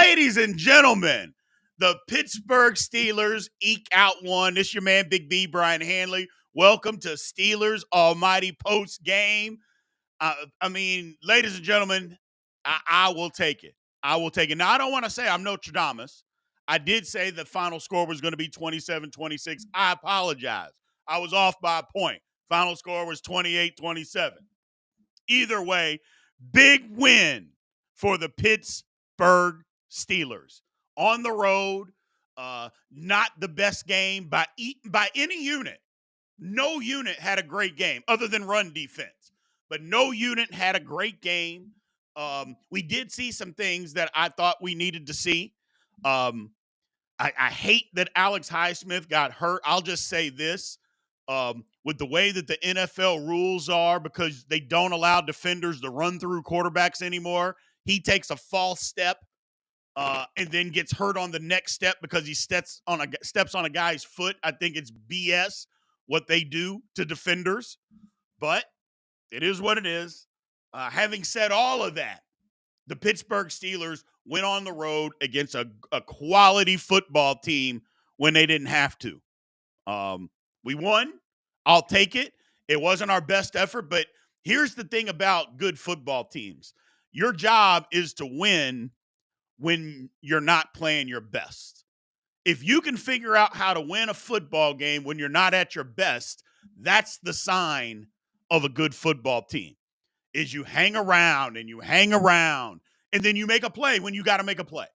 Ladies and gentlemen, the Pittsburgh Steelers eke out one. This your man, Big B, Brian Hanley. Welcome to Steelers Almighty Postgame. Ladies and gentlemen, I will take it. I will take it. Now, I don't want to say I'm Nostradamus. I did say the final score was going to be 27-26. I apologize. I was off by a point. Final score was 28-27. Either way, big win for the Pittsburgh Steelers. On the road, not the best game by any unit. No unit had a great game other than run defense, but no unit had a great game. We did see some things that I thought we needed to see. I hate that Alex Highsmith got hurt. I'll just say this. With the way that the NFL rules are, because they don't allow defenders to run through quarterbacks anymore, he takes a false step and then gets hurt on the next step because he steps on a guy's foot. I think it's BS what they do to defenders, but it is what it is. Having said all of that, the Pittsburgh Steelers went on the road against a quality football team when they didn't have to. We won. I'll take it. It wasn't our best effort, but here's the thing about good football teams. Your job is to win when you're not playing your best. If you can figure out how to win a football game when you're not at your best, that's the sign of a good football team. Is you hang around and you hang around, and then you make a play when you got to make a play.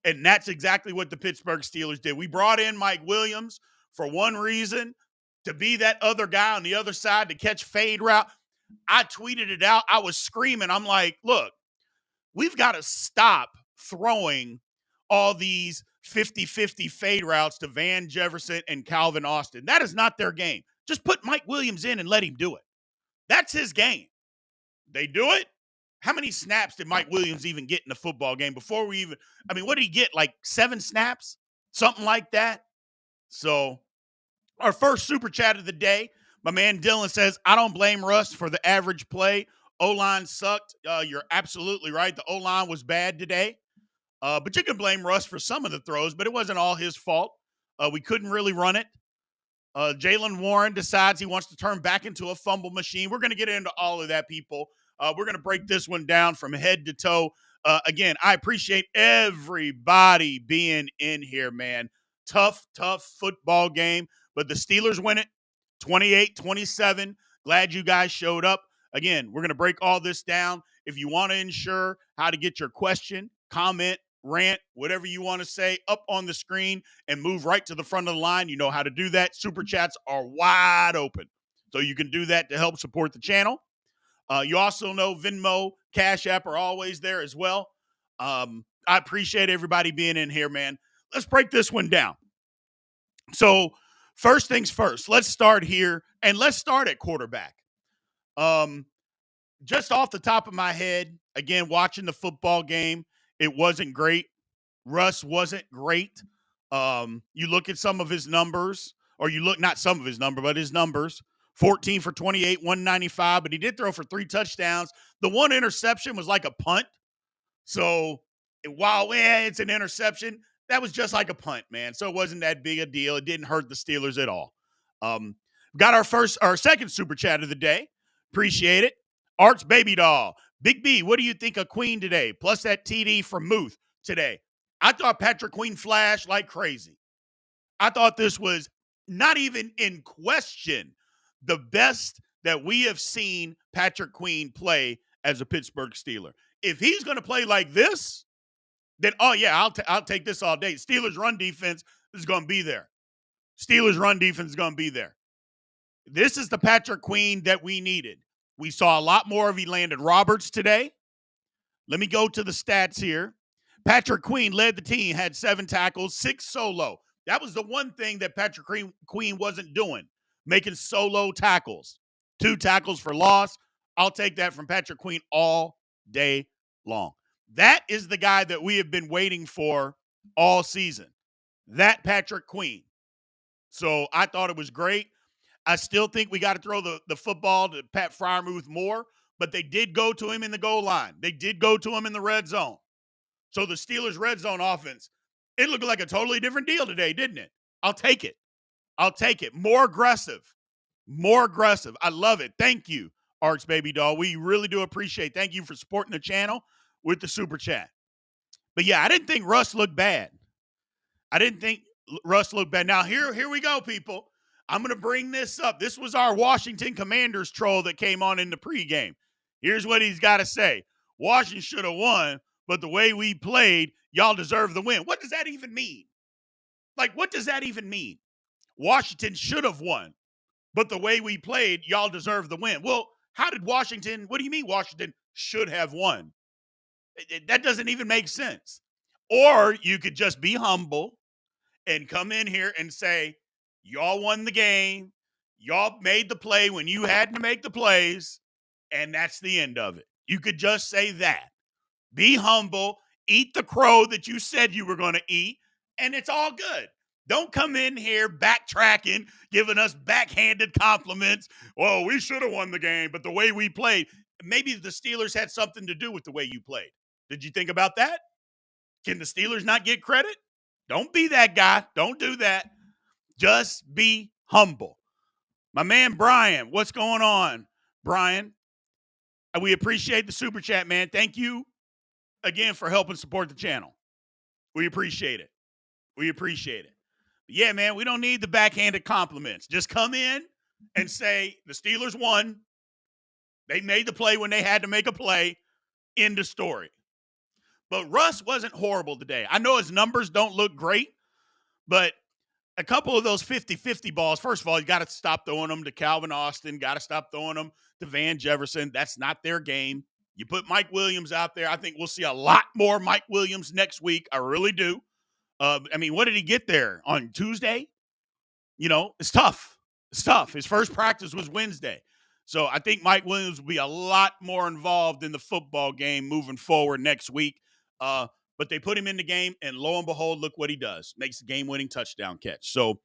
And that's exactly what the Pittsburgh Steelers did. We brought in Mike Williams for one reason, to be that other guy on the other side to catch fade route. I tweeted it out. I was screaming. I'm like, look, we've got to stop throwing all these 50-50 fade routes to Van Jefferson and Calvin Austin. That is not their game. Just put Mike Williams in and let him do it. That's his game. They do it. How many snaps did Mike Williams even get in the football game before we even – what did he get, like 7 snaps? Something like that? So our first super chat of the day, my man Dylan says, I don't blame Russ for the average play. O-line sucked. You're absolutely right. The O-line was bad today. But you can blame Russ for some of the throws, but it wasn't all his fault. We couldn't really run it. Jalen Warren decides he wants to turn back into a fumble machine. We're going to get into all of that, people. We're going to break this one down from head to toe. Again, I appreciate everybody being in here, man. Tough football game. But the Steelers win it 28-27. Glad you guys showed up. Again, we're going to break all this down. If you want to ensure how to get your question, comment, rant, whatever you want to say up on the screen and move right to the front of the line, you know how to do that. Super chats are wide open. So you can do that to help support the channel. You also know Venmo, Cash App are always there as well. I appreciate everybody being in here, man. Let's break this one down. So first things first, let's start here, and let's start at quarterback. Just off the top of my head, again, watching the football game, it wasn't great. Russ wasn't great. You look at some of his numbers, or you look, not some of his number, but his numbers, 14 for 28, 195, but he did throw for 3 touchdowns. The one interception was like a punt. So while it's an interception, that was just like a punt, man. So it wasn't that big a deal. It didn't hurt the Steelers at all. Got our second super chat of the day. Appreciate it. Art's baby doll. Big B, what do you think of Queen today? Plus that TD from Muth today. I thought Patrick Queen flashed like crazy. I thought this was not even in question the best that we have seen Patrick Queen play as a Pittsburgh Steeler. If he's going to play like this, then, I'll take this all day. Steelers run defense is going to be there. Steelers run defense is going to be there. This is the Patrick Queen that we needed. We saw a lot more of Elandon Roberts today. Let me go to the stats here. Patrick Queen led the team, had 7 tackles, 6 solo. That was the one thing that Patrick Queen wasn't doing, making solo tackles. 2 tackles for loss. I'll take that from Patrick Queen all day long. That is the guy that we have been waiting for all season. That Patrick Queen. So I thought it was great. I still think we got to throw the football to Pat Freiermuth more, but they did go to him in the goal line. They did go to him in the red zone. So the Steelers' red zone offense, it looked like a totally different deal today, didn't it? I'll take it. I'll take it. More aggressive. More aggressive. I love it. Thank you, Arch Baby Doll. We really do appreciate it. Thank you for supporting the channel with the super chat. But yeah, I didn't think Russ looked bad. I didn't think Russ looked bad. Now, here we go, people. I'm going to bring this up. This was our Washington Commanders troll that came on in the pregame. Here's what he's got to say. Washington should have won, but the way we played, y'all deserve the win. What does that even mean? Like, what does that even mean? Washington should have won, but the way we played, y'all deserve the win. Well, how did Washington, what do you mean Washington should have won? That doesn't even make sense. Or you could just be humble and come in here and say, y'all won the game. Y'all made the play when you had to make the plays, and that's the end of it. You could just say that. Be humble, eat the crow that you said you were going to eat, and it's all good. Don't come in here backtracking, giving us backhanded compliments. Well, we should have won the game, but the way we played, maybe the Steelers had something to do with the way you played. Did you think about that? Can the Steelers not get credit? Don't be that guy. Don't do that. Just be humble. My man, Brian, what's going on, Brian? We appreciate the super chat, man. Thank you again for helping support the channel. We appreciate it. We appreciate it. But yeah, man, we don't need the backhanded compliments. Just come in and say the Steelers won. They made the play when they had to make a play. End of story. But Russ wasn't horrible today. I know his numbers don't look great, but a couple of those 50-50 balls, first of all, you got to stop throwing them to Calvin Austin, got to stop throwing them to Van Jefferson. That's not their game. You put Mike Williams out there, I think we'll see a lot more Mike Williams next week. I really do. I mean, what did he get there on Tuesday? You know, it's tough. It's tough. His first practice was Wednesday. So I think Mike Williams will be a lot more involved in the football game moving forward next week. But they put him in the game, and lo and behold, look what he does. Makes the game-winning touchdown catch. So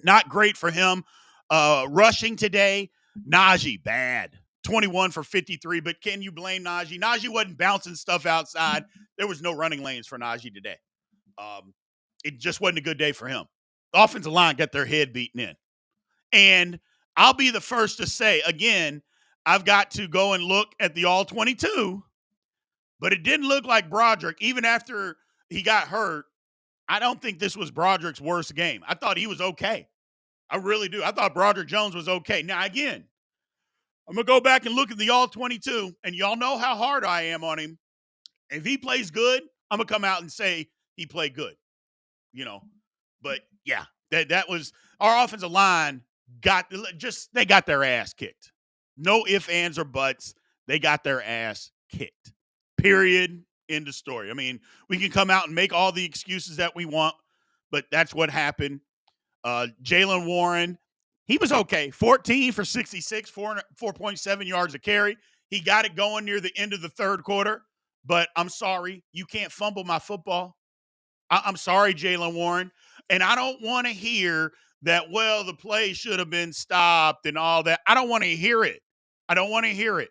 not great for him. Rushing today, Najee, bad. 21 for 53, but can you blame Najee? Najee wasn't bouncing stuff outside. There was no running lanes for Najee today. It just wasn't a good day for him. The offensive line got their head beaten in. And I'll be the first to say, again, I've got to go and look at the All-22, but it didn't look like Broderick. Even after he got hurt, I don't think this was Broderick's worst game. I thought he was okay. I really do. I thought Broderick Jones was okay. Now, again, I'm going to go back and look at the All-22, and y'all know how hard I am on him. If he plays good, I'm going to come out and say he played good. You know, but yeah, that was our offensive line they got their ass kicked. No ifs, ands, or buts. They got their ass kicked. Period. End of story. I mean, we can come out and make all the excuses that we want, but that's what happened. Jaylen Warren, he was okay. 14 for 66, 4.7 yards a carry. He got it going near the end of the third quarter, but I'm sorry, you can't fumble my football. I'm sorry, Jaylen Warren. And I don't want to hear that, well, the play should have been stopped and all that. I don't want to hear it. I don't want to hear it.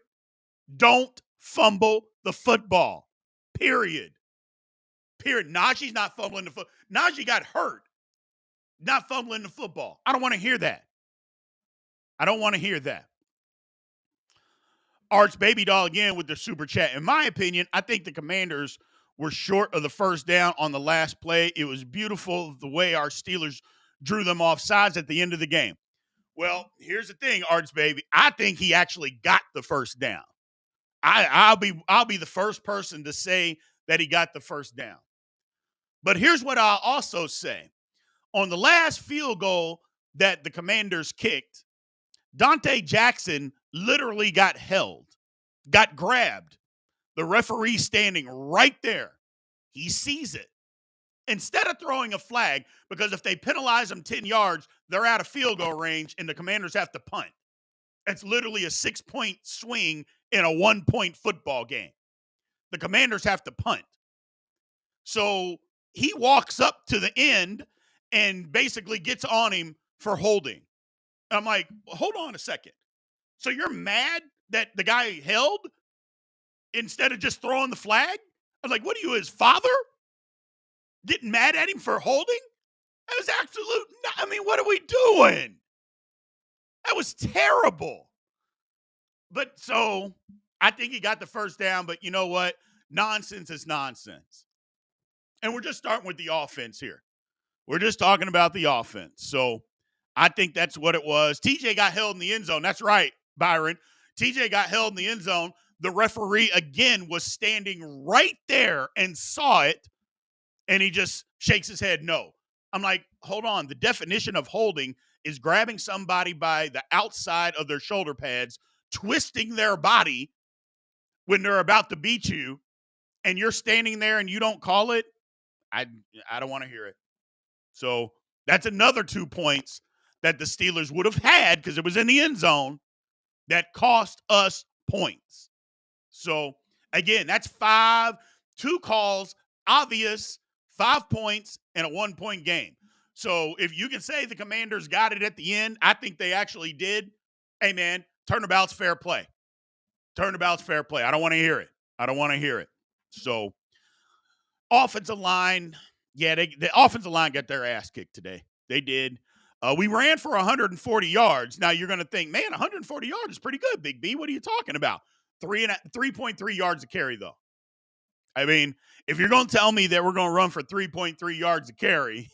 Don't fumble the football. Period. Najee's not fumbling the football. Najee got hurt. Not fumbling the football. I don't want to hear that. I don't want to hear that. Arch Baby Doll again with the super chat. In my opinion, I think the Commanders were short of the first down on the last play. It was beautiful the way our Steelers drew them off sides at the end of the game. Well, here's the thing, Arch Baby. I think he actually got the first down. I'll be the first person to say that he got the first down. But here's what I'll also say. On the last field goal that the Commanders kicked, Dante Jackson literally got held, got grabbed. The referee standing right there. He sees it. Instead of throwing a flag, because if they penalize them 10 yards, they're out of field goal range and the Commanders have to punt. It's literally a 6-point swing in a 1-point football game. The Commanders have to punt. So he walks up to the end and basically gets on him for holding. I'm like, hold on a second. So you're mad that the guy held instead of just throwing the flag? was like, what are you, his father? Getting mad at him for holding? That was absolute. I mean, what are we doing? That was terrible. But so I think he got the first down, but you know what? Nonsense is nonsense. And we're just starting with the offense here. We're just talking about the offense. So I think that's what it was. TJ got held in the end zone. That's right, Byron. TJ got held in the end zone. The referee, again, was standing right there and saw it, and he just shakes his head no. I'm like, hold on. The definition of holding is grabbing somebody by the outside of their shoulder pads, twisting their body when they're about to beat you, and you're standing there and you don't call it. I don't want to hear it. So that's another 2 points that the Steelers would have had because it was in the end zone that cost us points. So again, that's 2 calls, obvious, 5 points, and a 1-point game. So if you can say the Commanders got it at the end, I think they actually did. Hey, man, turnabout's fair play. Turnabout's fair play. I don't want to hear it. I don't want to hear it. So offensive line, yeah, the offensive line got their ass kicked today. They did. We ran for 140 yards. Now you're going to think, man, 140 yards is pretty good, Big B. What are you talking about? 3.3 yards a carry, though. I mean, if you're going to tell me that we're going to run for 3.3 yards a carry,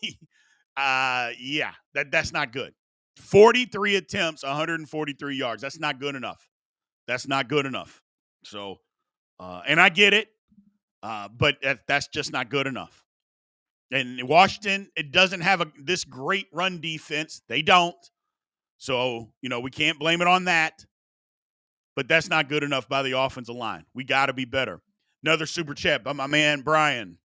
yeah, that's not good. 43 attempts, 143 yards. That's not good enough. That's not good enough. So, and I get it, but that's just not good enough. And Washington, it doesn't have this great run defense. They don't. So, we can't blame it on that. But that's not good enough by the offensive line. We got to be better. Another super chat by my man, Brian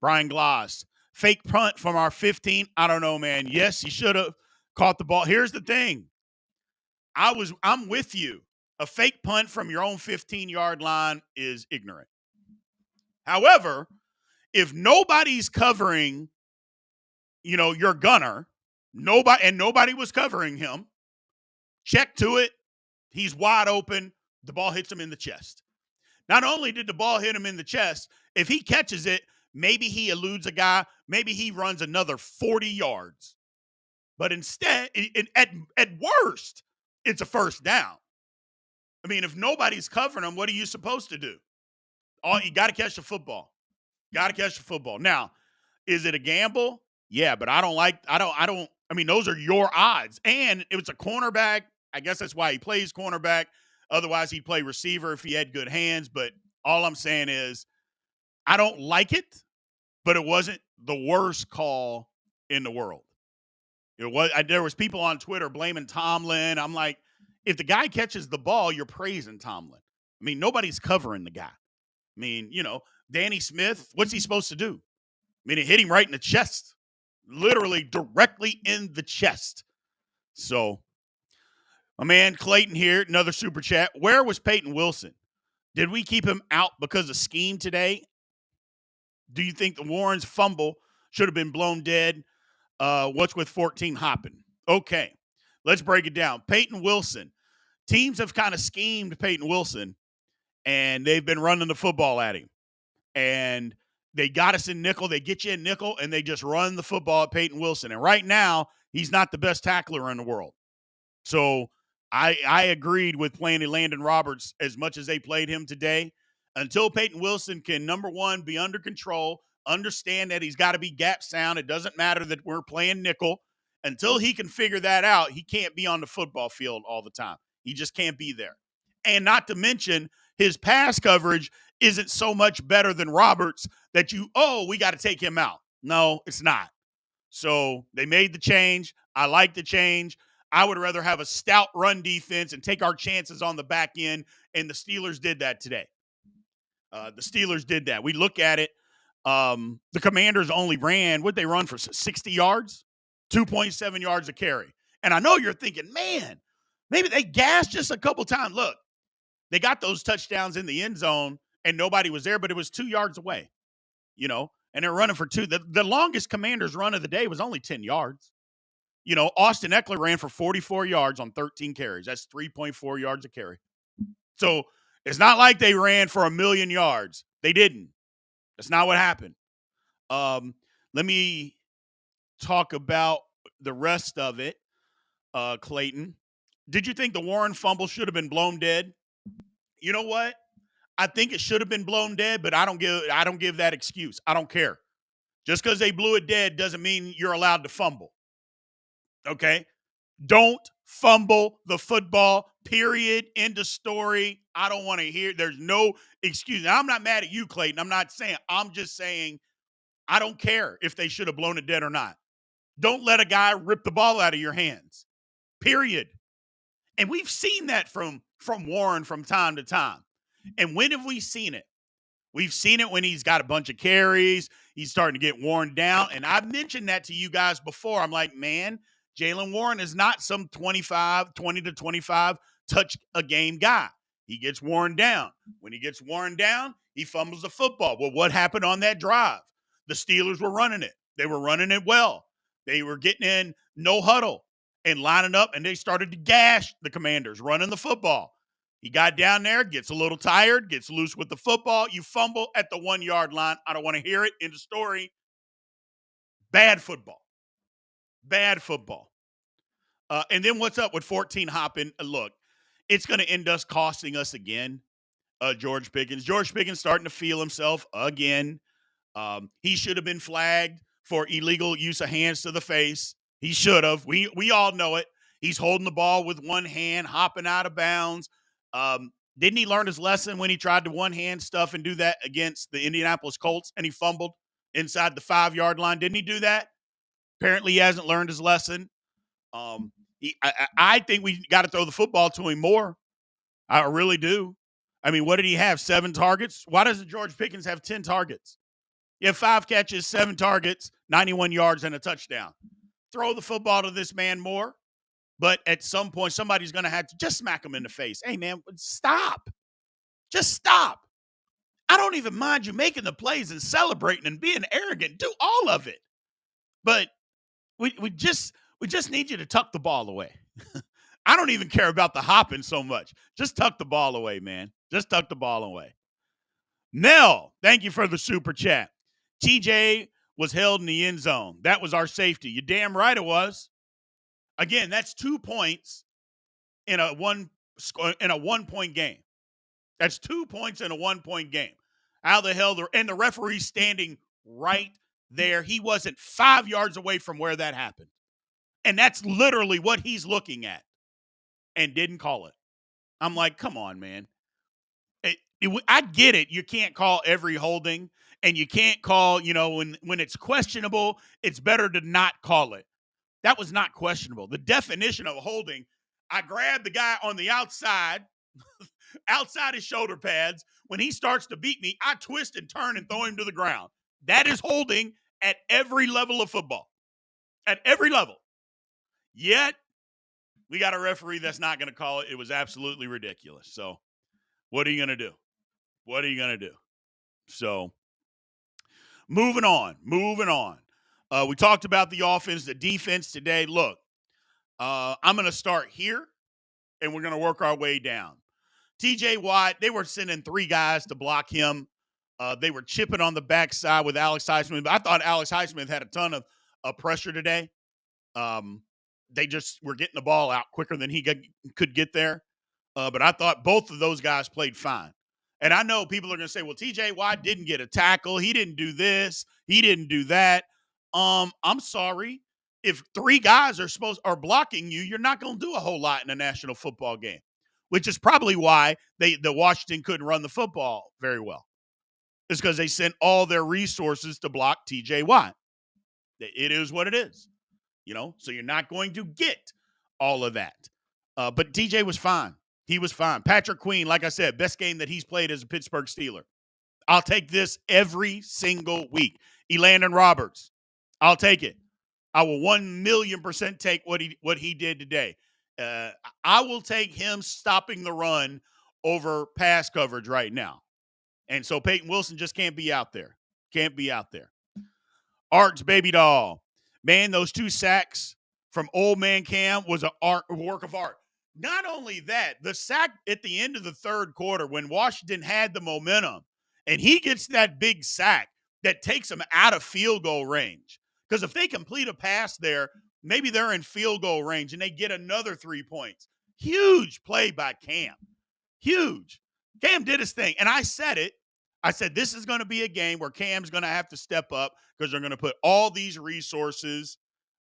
Gloss. Fake punt from our 15. I don't know, man. Yes, he should have caught the ball. Here's the thing. I'm with you. A fake punt from your own 15-yard line is ignorant. However, if nobody's covering, your gunner, nobody was covering him, check to it, he's wide open, the ball hits him in the chest. Not only did the ball hit him in the chest, if he catches it, maybe he eludes a guy, maybe he runs another 40 yards. But instead, at worst, it's a first down. I mean, if nobody's covering him, what are you supposed to do? You got to catch the football. Got to catch the football. Now, is it a gamble? Yeah, but I mean, those are your odds. And it was a cornerback. I guess that's why he plays cornerback. Otherwise, he'd play receiver if he had good hands. But all I'm saying is I don't like it, but it wasn't the worst call in the world. There was people on Twitter blaming Tomlin. I'm like, if the guy catches the ball, you're praising Tomlin. I mean, nobody's covering the guy. I mean, Danny Smith, what's he supposed to do? I mean, it hit him right in the chest, literally directly in the chest. So, my man Clayton here, another super chat. Where was Peyton Wilson? Did we keep him out because of scheme today? Do you think the Warrens' fumble should have been blown dead? What's with 14 hopping? Okay, let's break it down. Peyton Wilson. Teams have kind of schemed Peyton Wilson, and they've been running the football at him. And they got us in nickel. They get you in nickel, and they just run the football at Peyton Wilson. And right now, he's not the best tackler in the world. So I agreed with playing Landon Roberts as much as they played him today. Until Peyton Wilson can, number one, be under control, understand that he's got to be gap sound. It doesn't matter that we're playing nickel. Until he can figure that out, he can't be on the football field all the time. He just can't be there. And not to mention, his pass coverage isn't so much better than Roberts that we got to take him out. No, it's not. So they made the change. I like the change. I would rather have a stout run defense and take our chances on the back end, and the Steelers did that today. The Steelers did that. We look at it. The Commanders only ran, what they run for 60 yards? 2.7 yards a carry. And I know you're thinking, man, maybe they gassed just a couple times. Look, they got those touchdowns in the end zone, and nobody was there, but it was 2 yards away, and they're running for 2. The longest Commanders run of the day was only 10 yards. Austin Eckler ran for 44 yards on 13 carries. That's 3.4 yards a carry. So it's not like they ran for 1,000,000 yards. They didn't. That's not what happened. Let me talk about the rest of it, Clayton. Did you think the Warren fumble should have been blown dead? You know what? I think it should have been blown dead, but I don't give that excuse. I don't care. Just because they blew it dead doesn't mean you're allowed to fumble. Okay? Don't fumble the football, period. End of story. I don't want to hear. There's no excuse. Now, I'm not mad at you, Clayton. I'm just saying I don't care if they should have blown it dead or not. Don't let a guy rip the ball out of your hands, period. And we've seen that from Warren from time to time. And when have we seen it? We've seen it when he's got a bunch of carries. He's starting to get worn down. And I've mentioned that to you guys before. I'm like, man, Jaylen Warren is not some 20 to 25 touch a game guy. He gets worn down. When he gets worn down, he fumbles the football. Well, what happened on that drive? The Steelers were running it. They were running it well. They were getting in no huddle and lining up, and they started to gash the Commanders, running the football. He got down there, gets a little tired, gets loose with the football. You fumble at the 1 yard line. I don't want to hear it. End of story. Bad football. Bad football. And then what's up with 14 hopping? Look, it's going to end us costing us again, George Pickens. George Pickens starting to feel himself again. He should have been flagged for illegal use of hands to the face. He should have. We all know it. He's holding the ball with one hand, hopping out of bounds. Didn't he learn his lesson when he tried to one-hand stuff and do that against the Indianapolis Colts and he fumbled inside the 5 yard line? Didn't he do that? Apparently he hasn't learned his lesson. I think we got to throw the football to him more. I really do. I mean, what did he have? 7 targets? Why doesn't George Pickens have 10 targets? You have 5 catches, 7 targets, 91 yards, and a touchdown. Throw the football to this man more. But at some point, somebody's going to have to just smack him in the face. Hey, man, stop. Just stop. I don't even mind you making the plays and celebrating and being arrogant. Do all of it. But we just need you to tuck the ball away. I don't even care about the hopping so much. Just tuck the ball away, man. Just tuck the ball away. Nell, thank you for the super chat. TJ was held in the end zone. That was our safety. You're damn right it was. Again, that's 2 points in a 1 point game. That's 2 points in a 1 point game. How the hell? And the referee's standing right there. He wasn't 5 yards away from where that happened. And that's literally what he's looking at and didn't call it. I'm like, come on, man. I get it. You can't call every holding, and you can't call, when it's questionable, it's better to not call it. That was not questionable. The definition of holding, I grabbed the guy on the outside his shoulder pads. When he starts to beat me, I twist and turn and throw him to the ground. That is holding at every level of football. At every level. Yet, we got a referee that's not going to call it. It was absolutely ridiculous. So, what are you going to do? What are you going to do? So, moving on. We talked about the offense, the defense today. Look, I'm going to start here, and we're going to work our way down. TJ Watt, they were sending 3 guys to block him. They were chipping on the backside with Alex Highsmith. I thought Alex Highsmith had a ton of pressure today. They just were getting the ball out quicker than he could get there. But I thought both of those guys played fine. And I know people are going to say, well, TJ Watt didn't get a tackle. He didn't do this. He didn't do that. I'm sorry. If 3 guys are blocking you, you're not going to do a whole lot in a national football game, which is probably why the Washington couldn't run the football very well. It's because they sent all their resources to block TJ Watt. It is what it is, so you're not going to get all of that. But TJ was fine. He was fine. Patrick Queen, like I said, best game that he's played as a Pittsburgh Steeler. I'll take this every single week. Elandon Roberts, I'll take it. I will 1,000,000% take what he did today. I will take him stopping the run over pass coverage right now. And so Peyton Wilson just can't be out there. Can't be out there. Art's baby doll. Man, those 2 sacks from old man Cam was a work of art. Not only that, the sack at the end of the 3rd quarter when Washington had the momentum and he gets that big sack, that takes them out of field goal range. Because if they complete a pass there, maybe they're in field goal range and they get another 3 points. Huge play by Cam. Huge. Cam did his thing. And I said it. I said, this is going to be a game where Cam's going to have to step up because they're going to put all these resources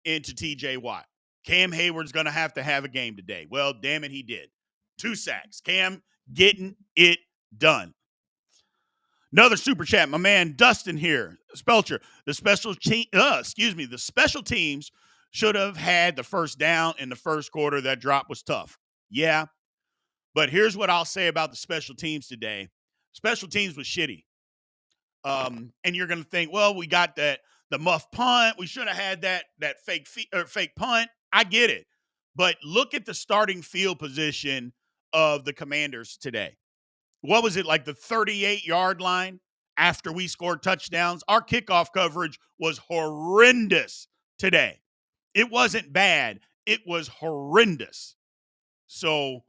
into TJ Watt. Cam Hayward's going to have a game today. Well, damn it, he did. 2 sacks. Cam getting it done. Another super chat, my man Dustin here. Spelcher, the special teams should have had the first down in the first quarter. That drop was tough. Yeah, but here's what I'll say about the special teams today. Special teams was shitty. And you're going to think, well, we got the muff punt. We should have had that fake punt. I get it. But look at the starting field position of the Commanders today. What was it, like the 38-yard line after we scored touchdowns? Our kickoff coverage was horrendous today. It wasn't bad. It was horrendous. So,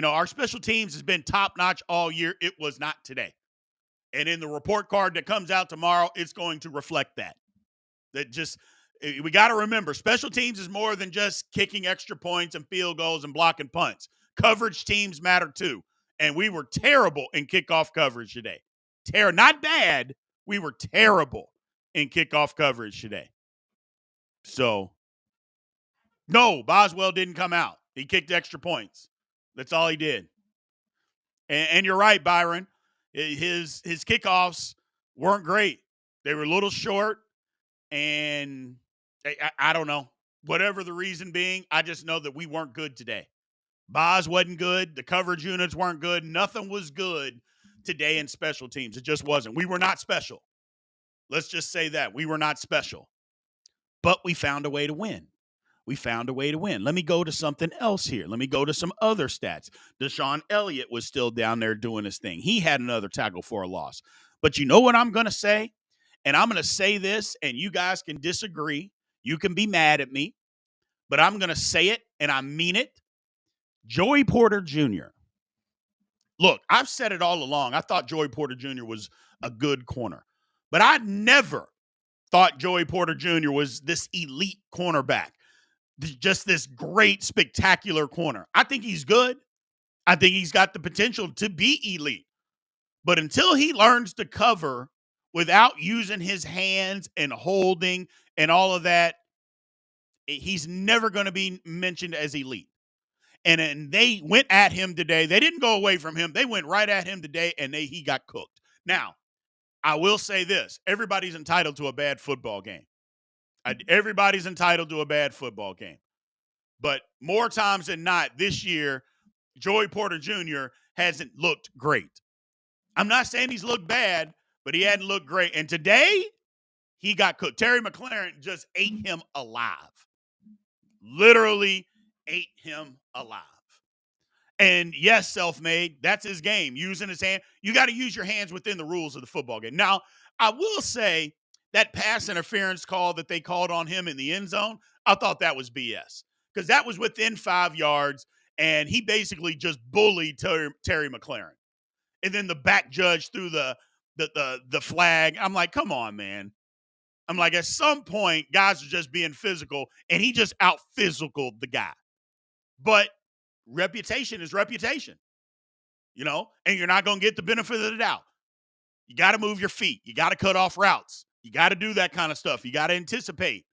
our special teams has been top-notch all year. It was not today. And in the report card that comes out tomorrow, it's going to reflect that. We got to remember, special teams is more than just kicking extra points and field goals and blocking punts. Coverage teams matter too. And we were terrible in kickoff coverage today. Not bad. We were terrible in kickoff coverage today. So, no, Boswell didn't come out. He kicked extra points. That's all he did. And you're right, Byron. His kickoffs weren't great. They were a little short, and I don't know. Whatever the reason being, I just know that we weren't good today. Boz wasn't good. The coverage units weren't good. Nothing was good today in special teams. It just wasn't. We were not special. Let's just say that. We were not special. But we found a way to win. Let me go to something else here. Let me go to some other stats. Deshaun Elliott was still down there doing his thing. He had another tackle for a loss. But you know what I'm going to say? And I'm going to say this, and you guys can disagree. You can be mad at me. But I'm going to say it, and I mean it. Joey Porter Jr. Look, I've said it all along. I thought Joey Porter Jr. was a good corner. But I never thought Joey Porter Jr. was this elite cornerback. Just this great, spectacular corner. I think he's good. I think he's got the potential to be elite. But until he learns to cover without using his hands and holding and all of that, he's never going to be mentioned as elite. And they went at him today. They didn't go away from him. They went right at him today, and he got cooked. Now, I will say this. Everybody's entitled to a bad football game. Everybody's entitled to a bad football game. But more times than not this year, Joey Porter Jr. hasn't looked great. I'm not saying he's looked bad, but he hadn't looked great. And today, he got cooked. Terry McLaurin just ate him alive. Literally ate him alive. And yes, self-made, that's his game, using his hand. You got to use your hands within the rules of the football game. Now, I will say that pass interference call that they called on him in the end zone, I thought that was BS. Because that was within 5 yards, and he basically just bullied Terry McLaurin. And then the back judge threw the flag. I'm like, come on, man. I'm like, at some point, guys are just being physical, and he just out-physicaled the guy. But reputation is reputation, and you're not going to get the benefit of the doubt. You got to move your feet. You got to cut off routes. You got to do that kind of stuff. You got to anticipate.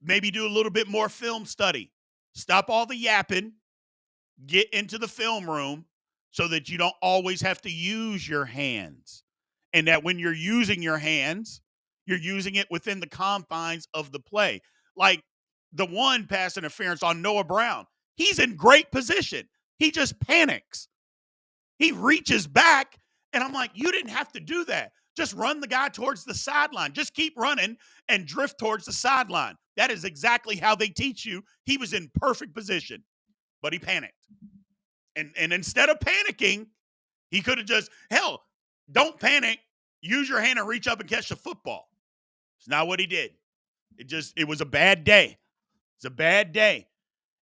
Maybe do a little bit more film study. Stop all the yapping. Get into the film room so that you don't always have to use your hands. And that when you're using your hands, you're using it within the confines of the play. Like the one pass interference on Noah Brown. He's in great position. He just panics. He reaches back, and I'm like, you didn't have to do that. Just run the guy towards the sideline. Just keep running and drift towards the sideline. That is exactly how they teach you. He was in perfect position, but he panicked. And instead of panicking, he could have just, don't panic. Use your hand and reach up and catch the football. It's not what he did. It was a bad day. It's a bad day.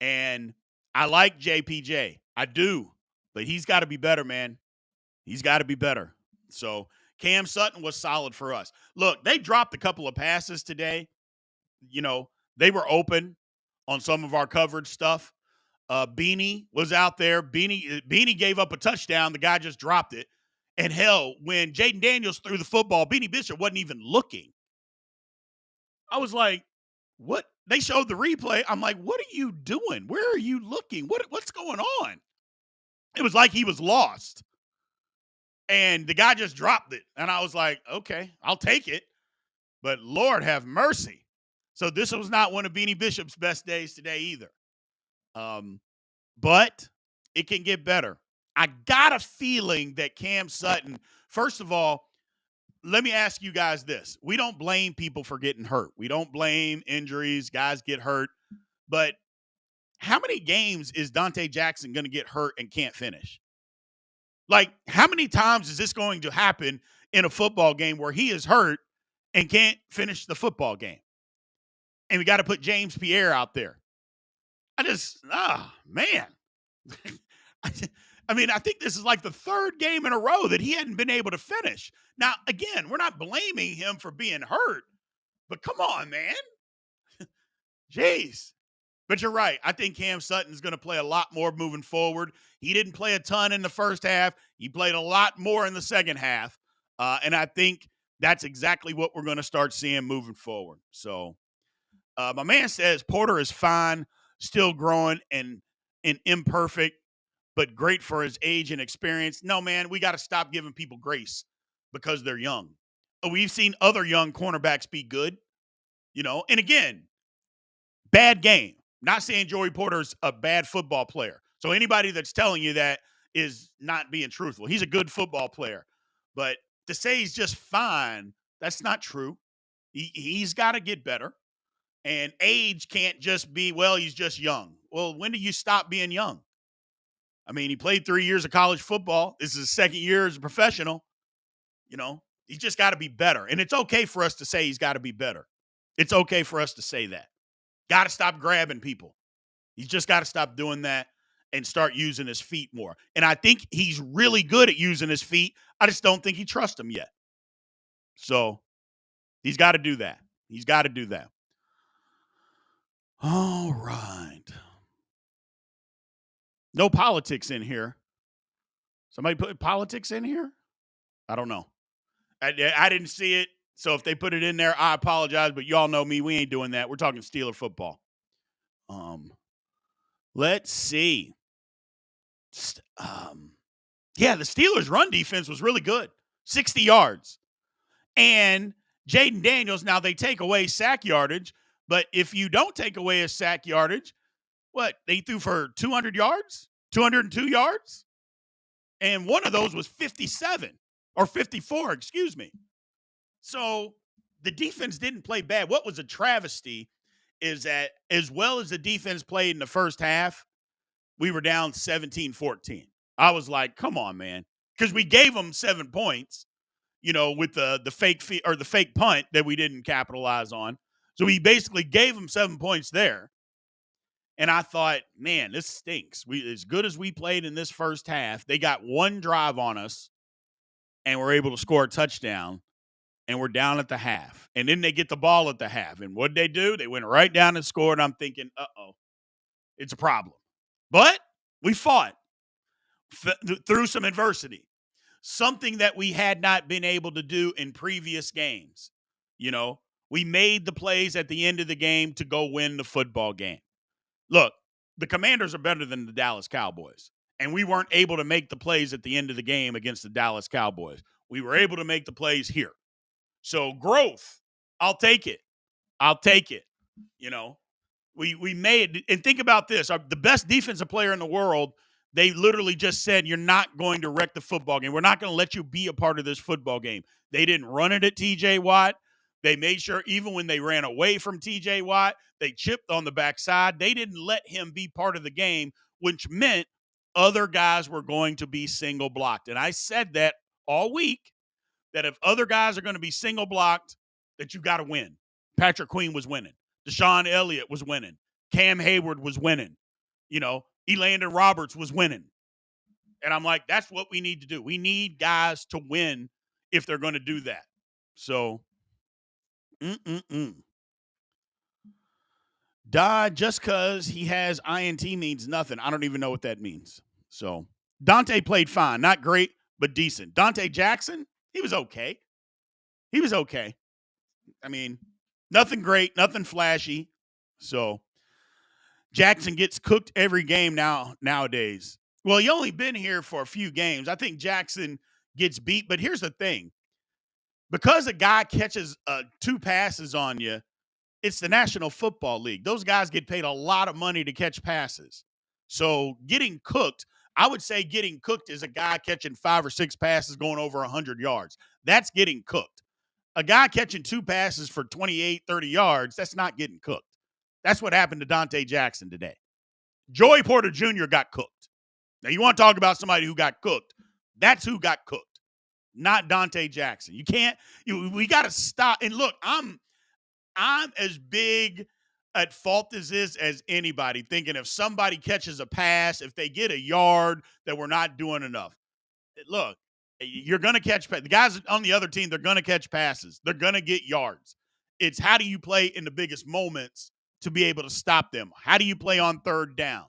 And I like JPJ. I do. But he's got to be better, man. He's got to be better. So Cam Sutton was solid for us. Look, they dropped a couple of passes today. You know, they were open on some of our coverage stuff. Beanie was out there. Beanie gave up a touchdown. The guy just dropped it. And hell, when Jaden Daniels threw the football, Beanie Bishop wasn't even looking. I was like, what? They showed the replay. I'm like, what are you doing? Where are you looking? What's going on? It was like he was lost. And the guy just dropped it. And I was like, okay, I'll take it. But Lord have mercy. So this was not one of Beanie Bishop's best days today either. But it can get better. I got a feeling that Cam Sutton, first of all, let me ask you guys this. We don't blame people for getting hurt. We don't blame injuries. Guys get hurt. But how many games is Dante Jackson going to get hurt and can't finish? Like, how many times is this going to happen in a football game where he is hurt and can't finish the football game? And we got to put James Pierre out there. Man. I mean, I think this is like the third game in a row that he hadn't been able to finish. Now, again, we're not blaming him for being hurt, but come on, man. Jeez. But you're right. I think Cam Sutton's going to play a lot more moving forward. He didn't play a ton in the first half. He played a lot more in the second half. And I think that's exactly what we're going to start seeing moving forward. So my man says Porter is fine, still growing and imperfect, but great for his age and experience. No, man, we got to stop giving people grace because they're young. We've seen other young cornerbacks be good, and again, bad game. Not saying Joey Porter's a bad football player. So anybody that's telling you that is not being truthful. He's a good football player. But to say he's just fine, that's not true. He's got to get better. And age can't just be, well, he's just young. Well, when do you stop being young? I mean, he played 3 years of college football. This is his second year as a professional. He's just got to be better. And it's okay for us to say he's got to be better. It's okay for us to say that. Got to stop grabbing people. He's just got to stop doing that and start using his feet more. And I think he's really good at using his feet. I just don't think he trusts them yet. So he's got to do that. He's got to do that. All right. No politics in here. Somebody put politics in here? I don't know. I didn't see it. So if they put it in there, I apologize. But y'all know me. We ain't doing that. We're talking Steeler football. Let's see. Yeah, the Steelers' run defense was really good. 60 yards. And Jaden Daniels, now they take away sack yardage. But if you don't take away a sack yardage, what? They threw for 200 yards? 202 yards? And one of those was 57 or 54, excuse me. So the defense didn't play bad. What was a travesty is that as well as the defense played in the first half, we were down 17-14. I was like, come on, man. Because we gave them 7 points, with the fake punt that we didn't capitalize on. So we basically gave them 7 points there. And I thought, man, this stinks. As good as we played in this first half, they got one drive on us and were able to score a touchdown. And we're down at the half. And then they get the ball at the half. And what'd they do? They went right down and scored. I'm thinking, it's a problem. But we fought through some adversity. Something that we had not been able to do in previous games. We made the plays at the end of the game to go win the football game. Look, the Commanders are better than the Dallas Cowboys. And we weren't able to make the plays at the end of the game against the Dallas Cowboys. We were able to make the plays here. So growth, I'll take it. We made, and think about this, the best defensive player in the world, they literally just said, you're not going to wreck the football game. We're not going to let you be a part of this football game. They didn't run it at TJ Watt. They made sure even when they ran away from TJ Watt, they chipped on the backside. They didn't let him be part of the game, which meant other guys were going to be single blocked. And I said that all week, that if other guys are going to be single blocked, that you got to win. Patrick Queen was winning. Deshaun Elliott was winning. Cam Hayward was winning. Elandon Roberts was winning. And I'm like, that's what we need to do. We need guys to win if they're going to do that. So, just because he has INT means nothing. I don't even know what that means. So, Dante played fine. Not great, but decent. Dante Jackson, he was okay. He was okay. I mean, nothing great, nothing flashy. So, Jackson gets cooked every game nowadays. Well, he only been here for a few games. I think Jackson gets beat, but here's the thing. Because a guy catches 2 passes on you, it's the National Football League. Those guys get paid a lot of money to catch passes. So getting cooked, I would say getting cooked is a guy catching 5 or 6 passes going over 100 yards. That's getting cooked. A guy catching 2 passes for 28, 30 yards, that's not getting cooked. That's what happened to Dante Jackson today. Joey Porter Jr. got cooked. Now, you want to talk about somebody who got cooked. That's who got cooked, not Dante Jackson. You can't – we got to stop. And look, I'm as big at fault as this as anybody, thinking if somebody catches a pass, if they get a yard, that we're not doing enough. Look, you're going to catch – the guys on the other team, they're going to catch passes. They're going to get yards. It's how do you play in the biggest moments to be able to stop them? How do you play on third down?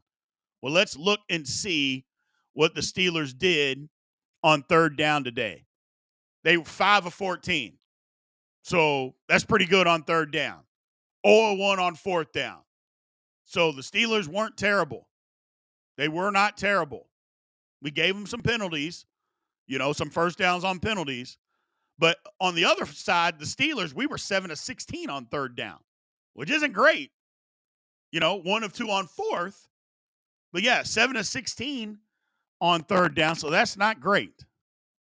Well, let's look and see what the Steelers did on third down today. They were 5 of 14. So that's pretty good on third down. 0-1 on fourth down. So the Steelers weren't terrible. They were not terrible. We gave them some penalties, some first downs on penalties. But on the other side, the Steelers, we were 7 of 16 on third down, which isn't great. 1 of 2 on fourth. But yeah, 7 of 16 on third down. So that's not great.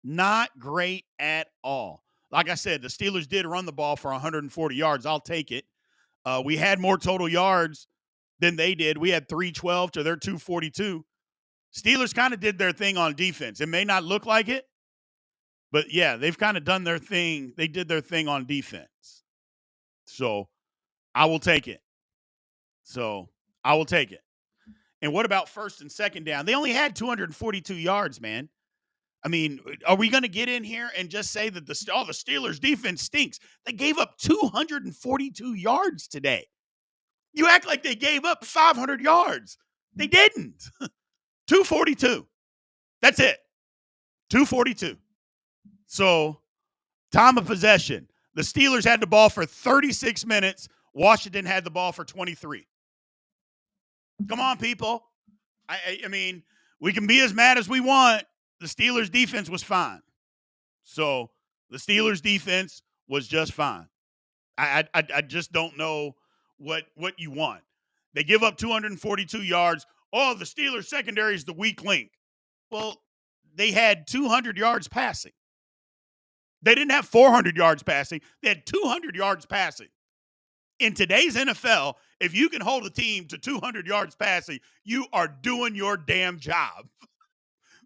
Not great at all. Like I said, the Steelers did run the ball for 140 yards. I'll take it. We had more total yards than they did. We had 312 to their 242. Steelers kind of did their thing on defense. It may not look like it, but yeah, they've kind of done their thing. They did their thing on defense. So I will take it. And what about first and second down? They only had 242 yards, man. I mean, are we going to get in here and just say that the Steelers defense stinks? They gave up 242 yards today. You act like they gave up 500 yards. They didn't. 242. That's it. 242. So, time of possession. The Steelers had the ball for 36 minutes. Washington had the ball for 23. Come on, people. I mean, we can be as mad as we want. The Steelers' defense was fine. So the Steelers' defense was just fine. I just don't know what you want. They give up 242 yards. Oh, the Steelers' secondary is the weak link. Well, they had 200 yards passing. They didn't have 400 yards passing. They had 200 yards passing. In today's NFL, if you can hold a team to 200 yards passing, you are doing your damn job.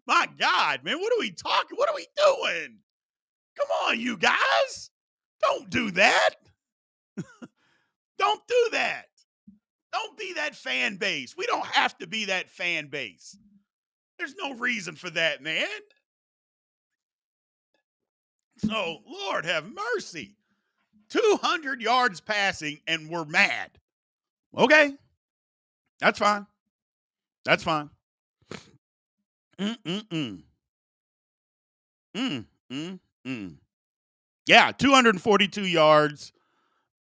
My God, man, what are we talking? What are we doing? Come on, you guys. Don't do that. Don't do that. Don't be that fan base. We don't have to be that fan base. There's no reason for that, man. So, Lord have mercy. 200 yards passing, and we're mad. Okay. That's fine. That's fine. Yeah, 242 yards,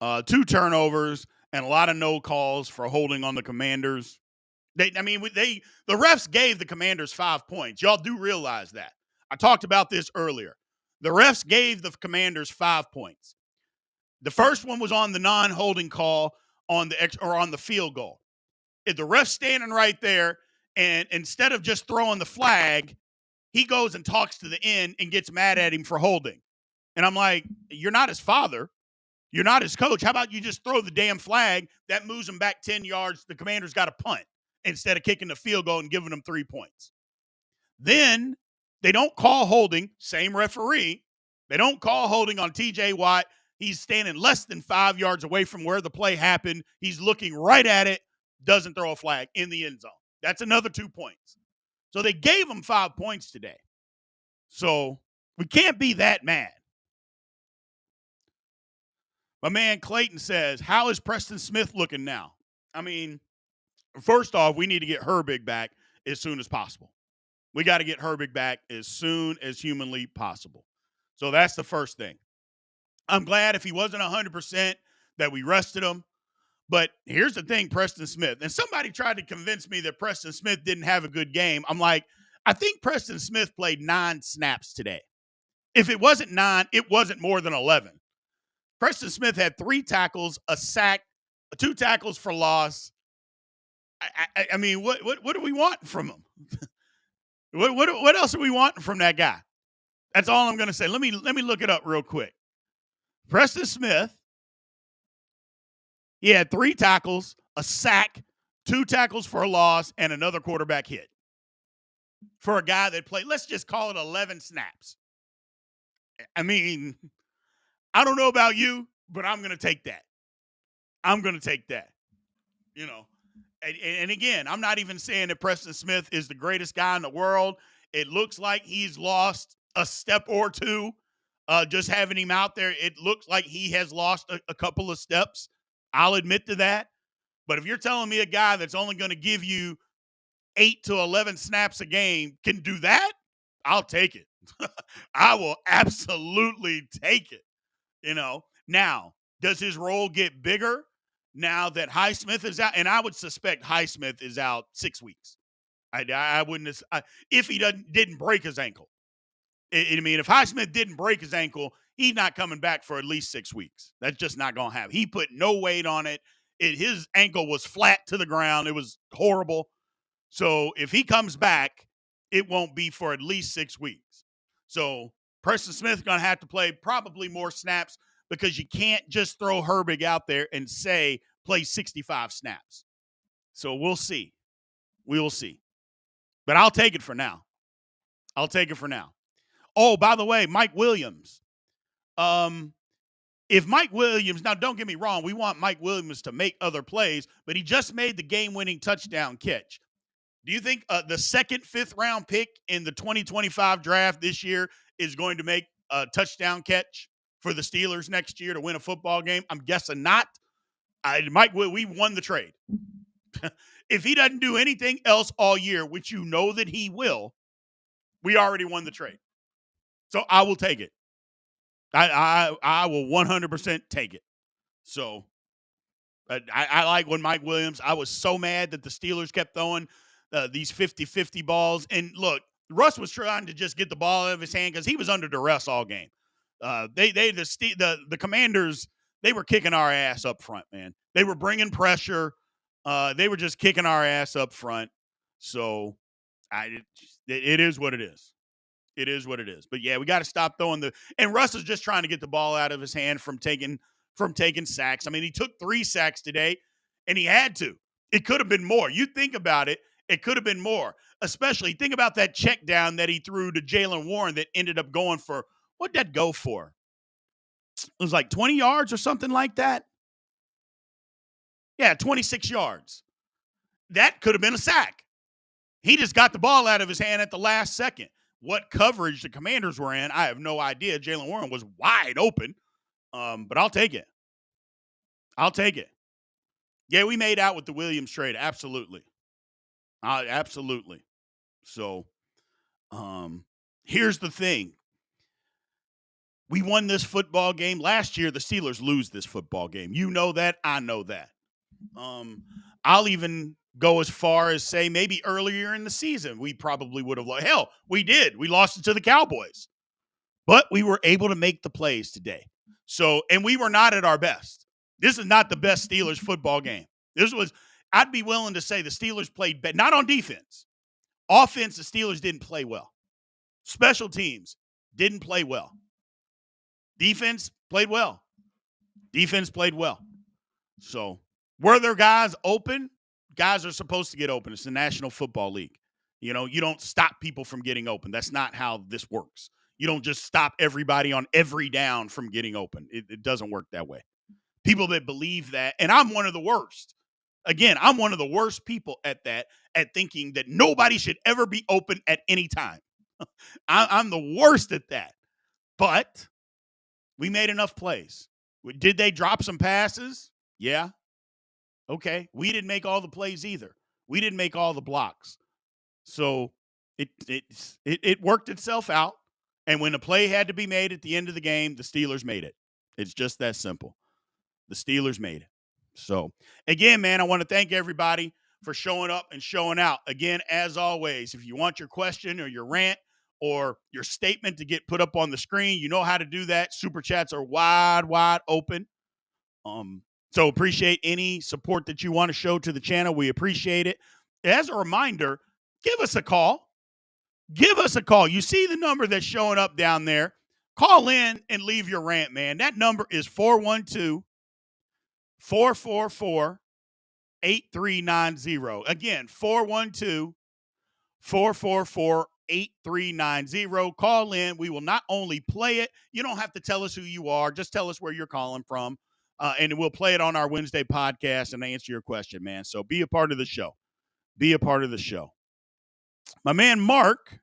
2 turnovers, and a lot of no calls for holding on the Commanders. The refs gave the Commanders 5 points. Y'all do realize that. I talked about this earlier. The refs gave the Commanders 5 points. The first one was on the non-holding call on the field goal. If the ref's standing right there, and instead of just throwing the flag, he goes and talks to the end and gets mad at him for holding. And I'm like, you're not his father. You're not his coach. How about you just throw the damn flag? That moves them back 10 yards. The Commanders got a punt instead of kicking the field goal and giving them 3 points. Then they don't call holding. Same referee. They don't call holding on TJ Watt. He's standing less than 5 yards away from where the play happened. He's looking right at it. Doesn't throw a flag in the end zone. That's another 2 points. So they gave him 5 points today. So We can't be that mad. My man Clayton says, how is Preston Smith looking now? I mean, first off, we need to get Herbig back as soon as possible. We got to get Herbig back as soon as humanly possible. So that's the first thing. I'm glad if he wasn't 100% that we rested him. But here's the thing, Preston Smith. And somebody tried to convince me that Preston Smith didn't have a good game. I'm like, I think Preston Smith played 9 snaps today. If it wasn't 9, it wasn't more than 11. Preston Smith had 3 tackles, a sack, 2 tackles for loss. I mean, what are we wanting from him? what else are we wanting from that guy? That's all I'm going to say. Let me look it up real quick. Preston Smith, he had 3 tackles, a sack, 2 tackles for a loss, and another quarterback hit. For a guy that played, let's just call it 11 snaps. I mean, I don't know about you, but I'm going to take that. I'm going to take that. You know, and again, I'm not even saying that Preston Smith is the greatest guy in the world. It looks like he's lost a step or two. Just having him out there, it looks like he has lost a couple of steps. I'll admit to that. But if you're telling me a guy that's only going to give you 8 to 11 snaps a game can do that, I'll take it. I will absolutely take it. You know, now, does his role get bigger now that Highsmith is out? And I would suspect Highsmith is out 6 weeks. I wouldn't, if he didn't break his ankle. I mean, if Highsmith didn't break his ankle, he's not coming back for at least 6 weeks. That's just not going to happen. He put no weight on it. His ankle was flat to the ground. It was horrible. So if he comes back, it won't be for at least 6 weeks. So Preston Smith's going to have to play probably more snaps because you can't just throw Herbig out there and say play 65 snaps. So we'll see. We will see. But I'll take it for now. I'll take it for now. Oh, by the way, Mike Williams. If Mike Williams, now don't get me wrong, we want Mike Williams to make other plays, but he just made the game-winning touchdown catch. Do you think the second, 5th round pick in the 2025 draft this year is going to make a touchdown catch for the Steelers next year to win a football game? I'm guessing not. We won the trade. If he doesn't do anything else all year, which you know that he will, we already won the trade. So I will take it. I will 100% take it. So I like when Mike Williams, I was so mad that the Steelers kept throwing these 50-50 balls. And look, Russ was trying to just get the ball out of his hand because he was under duress all game. The Commanders, they were kicking our ass up front, man. They were bringing pressure. They were just kicking our ass up front. So it is what it is. It is what it is. But yeah, we got to stop throwing and Russ is just trying to get the ball out of his hand from taking sacks. I mean, he took 3 sacks today, and he had to. It could have been more. You think about it, it could have been more. Especially think about that check down that he threw to Jaylen Warren that ended up going for, what'd that go for? It was like 20 yards or something like that. Yeah, 26 yards. That could have been a sack. He just got the ball out of his hand at the last second. What coverage the Commanders were in, I have no idea. Jaylen Warren was wide open, but I'll take it. I'll take it. Yeah, we made out with the Williams trade. Absolutely. Absolutely. So here's the thing. We won this football game. Last year, the Steelers lose this football game. You know that. I know that. I'll even go as far as say maybe earlier in the season, we probably would have lost. Hell, we did. We lost it to the Cowboys. But we were able to make the plays today. So, and we were not at our best. This is not the best Steelers football game. I'd be willing to say the Steelers played bad, not on defense. Offense, the Steelers didn't play well. Special teams didn't play well. Defense played well. Defense played well. So, were there guys open? Guys are supposed to get open. It's the National Football League. You know, you don't stop people from getting open. That's not how this works. You don't just stop everybody on every down from getting open. It doesn't work that way. People that believe that, and I'm one of the worst. Again, I'm one of the worst people at that, at thinking that nobody should ever be open at any time. I'm the worst at that. But we made enough plays. Did they drop some passes? Yeah. Okay. We didn't make all the plays either. We didn't make all the blocks. So it worked itself out. And when a play had to be made at the end of the game, the Steelers made it. It's just that simple. The Steelers made it. So, again, man, I want to thank everybody for showing up and showing out. Again, as always, if you want your question or your rant or your statement to get put up on the screen, you know how to do that. Super chats are wide open. So appreciate any support that you want to show to the channel. We appreciate it. As a reminder, give us a call. Give us a call. You see the number that's showing up down there. Call in and leave your rant, man. That number is 412-444-8390. Again, 412-444-8390. Call in. We will not only play it. You don't have to tell us who you are. Just tell us where you're calling from. And we'll play it on our Wednesday podcast and answer your question, man. So be a part of the show. Be a part of the show. My man Mark,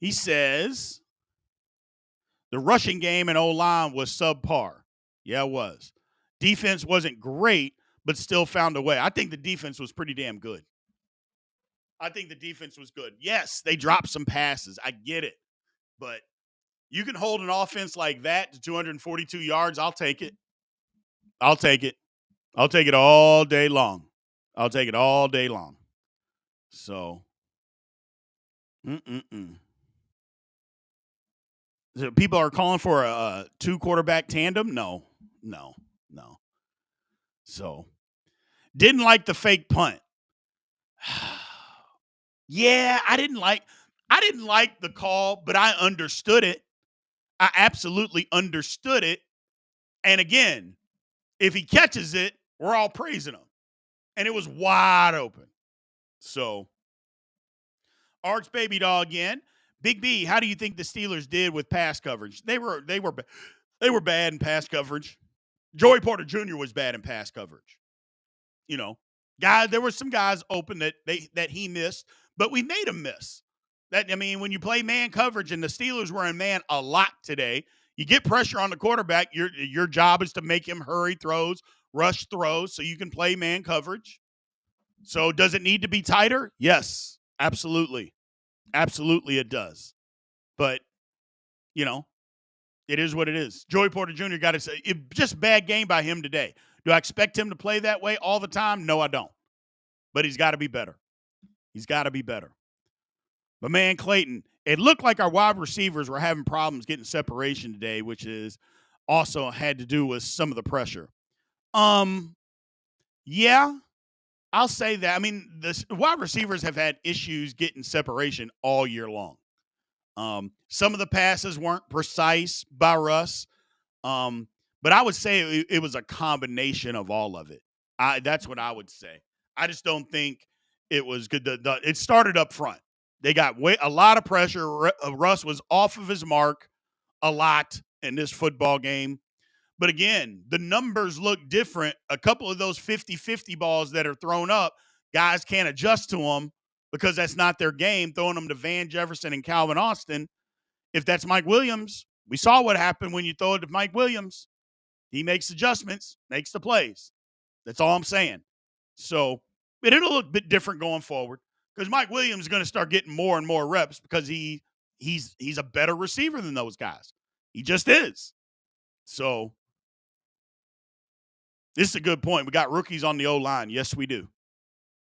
he says the rushing game and O-line was subpar. Yeah, it was. Defense wasn't great, but still found a way. I think the defense was pretty damn good. I think the defense was good. Yes, they dropped some passes. I get it. But you can hold an offense like that to 242 yards. I'll take it. I'll take it. I'll take it all day long. I'll take it all day long. So, So people are calling for a 2-quarterback tandem? No. So, didn't like the fake punt. Yeah, I didn't like the call, but I understood it. I absolutely understood it. And again, if he catches it, we're all praising him. And it was wide open. So, Arch Baby Dog again. Big B, how do you think the Steelers did with pass coverage? They were bad in pass coverage. Joey Porter Jr. was bad in pass coverage. You know, guys, there were some guys open that he missed, but we made him miss. When you play man coverage and the Steelers were in man a lot today, you get pressure on the quarterback. Your job is to make him hurry throws, rush throws, so you can play man coverage. So does it need to be tighter? Yes, absolutely. Absolutely it does. But, it is what it is. Joey Porter Jr. got to say, just bad game by him today. Do I expect him to play that way all the time? No, I don't. But he's got to be better. He's got to be better. But, man, Clayton, it looked like our wide receivers were having problems getting separation today, which is also had to do with some of the pressure. Yeah, I'll say that. The wide receivers have had issues getting separation all year long. Some of the passes weren't precise by Russ. But I would say it was a combination of all of it. That's what I would say. I just don't think it was good. It started up front. They got a lot of pressure. Russ was off of his mark a lot in this football game. But again, the numbers look different. A couple of those 50-50 balls that are thrown up, guys can't adjust to them because that's not their game, throwing them to Van Jefferson and Calvin Austin. If that's Mike Williams, we saw what happened when you throw it to Mike Williams. He makes adjustments, makes the plays. That's all I'm saying. So, but it'll look a bit different going forward because Mike Williams is going to start getting more and more reps because he's a better receiver than those guys. He just is. So, this is a good point. We got rookies on the O-line. Yes, we do.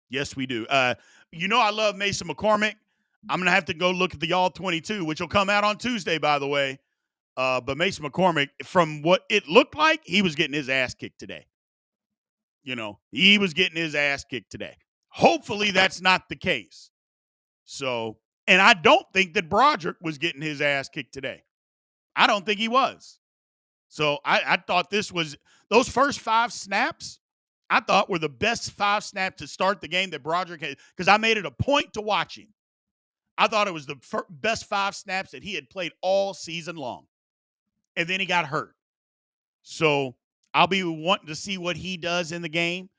Yes, we do. I love Mason McCormick. I'm going to have to go look at the All-22, which will come out on Tuesday, by the way. But Mason McCormick, from what it looked like, he was getting his ass kicked today. He was getting his ass kicked today. Hopefully that's not the case. So, and I don't think that Broderick was getting his ass kicked today. I don't think he was. So I thought those first 5 snaps, I thought were the best 5 snaps to start the game that Broderick had, because I made it a point to watch him. I thought it was the best 5 snaps that he had played all season long. And then he got hurt. So I'll be wanting to see what he does in the game.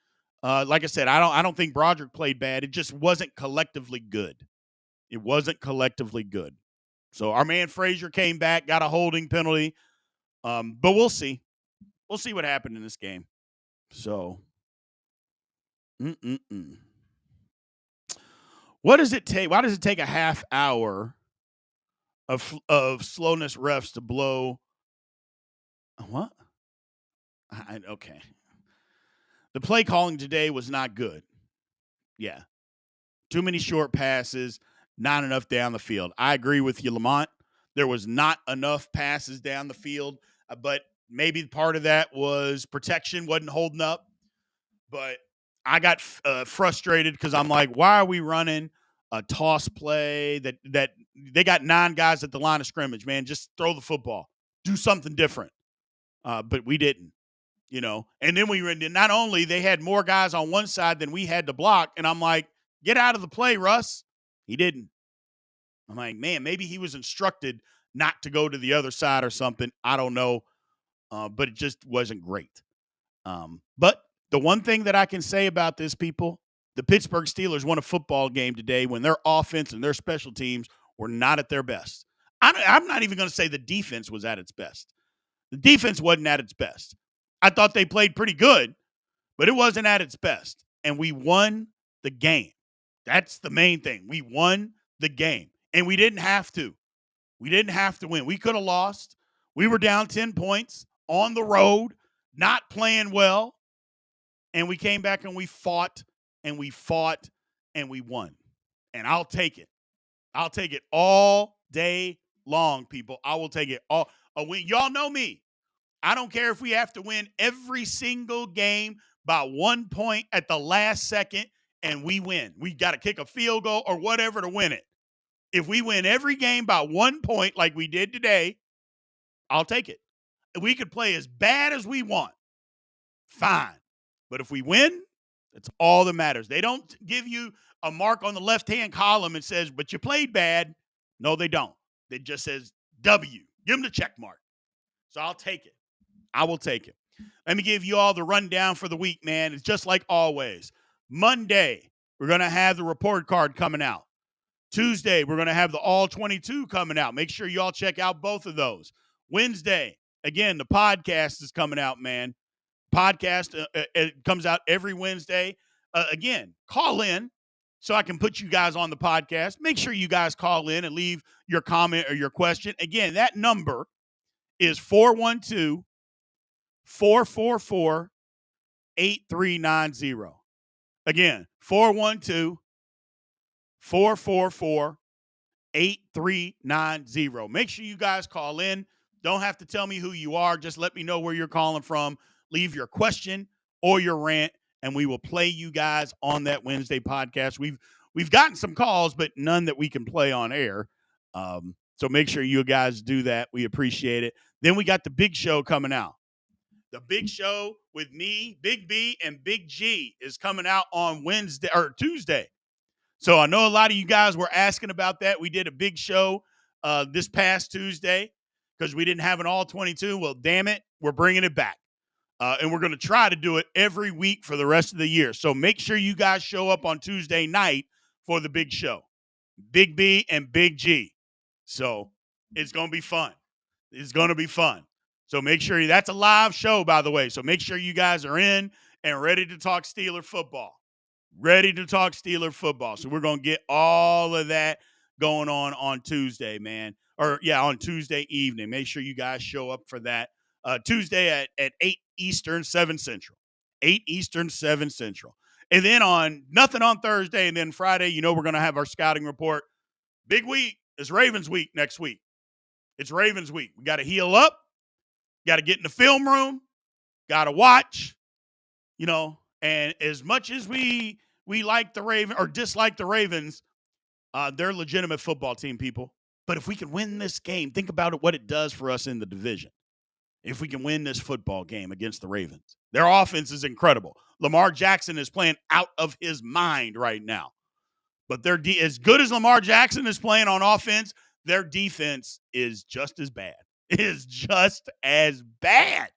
Like I said, I don't think Broderick played bad. It just wasn't collectively good. It wasn't collectively good. So our man Frazier came back, got a holding penalty. But we'll see. We'll see what happened in this game. So, what does it take? Why does it take a half hour of slowness refs to blow? What? Okay. The play calling today was not good. Yeah. Too many short passes, not enough down the field. I agree with you, Lamont. There was not enough passes down the field, but maybe part of that was protection wasn't holding up. But I got frustrated because I'm like, why are we running a toss play that they got 9 guys at the line of scrimmage, man? Just throw the football. Do something different. But we didn't. And then we ran. Not only they had more guys on one side than we had to block, and I'm like, get out of the play, Russ. He didn't. I'm like, man, maybe he was instructed not to go to the other side or something. I don't know, but it just wasn't great. But the one thing that I can say about this, people, the Pittsburgh Steelers won a football game today when their offense and their special teams were not at their best. I'm not even going to say the defense was at its best. The defense wasn't at its best. I thought they played pretty good, but it wasn't at its best. And we won the game. That's the main thing. We won the game. And we didn't have to. We didn't have to win. We could have lost. We were down 10 points on the road, not playing well. And we came back and we fought and we fought and we won. And I'll take it. I'll take it all day long, people. I will take it all. Y'all know me. I don't care if we have to win every single game by 1 point at the last second and we win. We got to kick a field goal or whatever to win it. If we win every game by 1 point like we did today, I'll take it. We could play as bad as we want. Fine. But if we win, that's all that matters. They don't give you a mark on the left-hand column and says, but you played bad. No, they don't. It just says W. Give them the check mark. So I'll take it. I will take it. Let me give you all the rundown for the week, man. It's just like always. Monday, we're going to have the report card coming out. Tuesday, we're going to have the All 22 coming out. Make sure you all check out both of those. Wednesday, again, the podcast is coming out, man. Podcast, it comes out every Wednesday. Again, call in so I can put you guys on the podcast. Make sure you guys call in and leave your comment or your question. Again, that number is 412-444-8390. Again, 412-444-8390. Make sure you guys call in. Don't have to tell me who you are. Just let me know where you're calling from. Leave your question or your rant, and we will play you guys on that Wednesday podcast. We've gotten some calls, but none that we can play on air. So make sure you guys do that. We appreciate it. Then we got the big show coming out. The big show with me, Big B, and Big G is coming out on Wednesday or Tuesday. So I know a lot of you guys were asking about that. We did a big show this past Tuesday because we didn't have an all 22. Well, damn it, we're bringing it back. And we're going to try to do it every week for the rest of the year. So make sure you guys show up on Tuesday night for the big show. Big B and Big G. So it's going to be fun. It's going to be fun. So make sure that's a live show, by the way. So make sure you guys are in and ready to talk Steeler football. Ready to talk Steeler football. So we're going to get all of that going on Tuesday, man. On Tuesday evening. Make sure you guys show up for that. Tuesday at 8 Eastern, 7 Central. 8 Eastern, 7 Central. And then nothing on Thursday. And then Friday, we're going to have our scouting report. Big week. It's Ravens week next week. It's Ravens week. We got to heal up. Got to get in the film room. Got to watch. And as much as we like the Ravens or dislike the Ravens, they're a legitimate football team, people. But if we can win this game, think about what it does for us in the division. If we can win this football game against the Ravens. Their offense is incredible. Lamar Jackson is playing out of his mind right now. But as good as Lamar Jackson is playing on offense, their defense is just as bad. It is just as bad.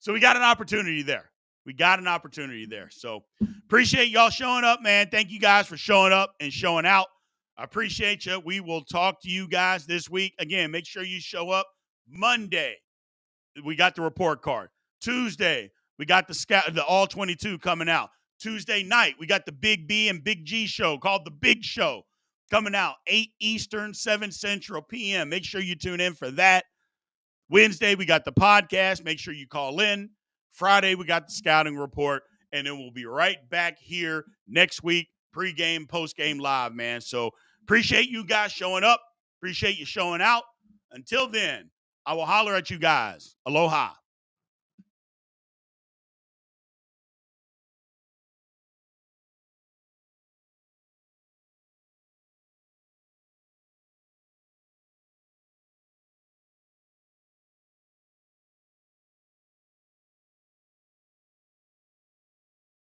So we got an opportunity there. So appreciate y'all showing up, man. Thank you guys for showing up and showing out. I appreciate you. We will talk to you guys this week. Again, make sure you show up Monday. We got the report card. Tuesday, we got the All 22 coming out. Tuesday night, we got the Big B and Big G show called The Big Show coming out 8 Eastern, 7 Central p.m. Make sure you tune in for that. Wednesday, we got the podcast. Make sure you call in. Friday, we got the scouting report. And then we'll be right back here next week, pregame, postgame live, man. So appreciate you guys showing up. Appreciate you showing out. Until then, I will holler at you guys. Aloha.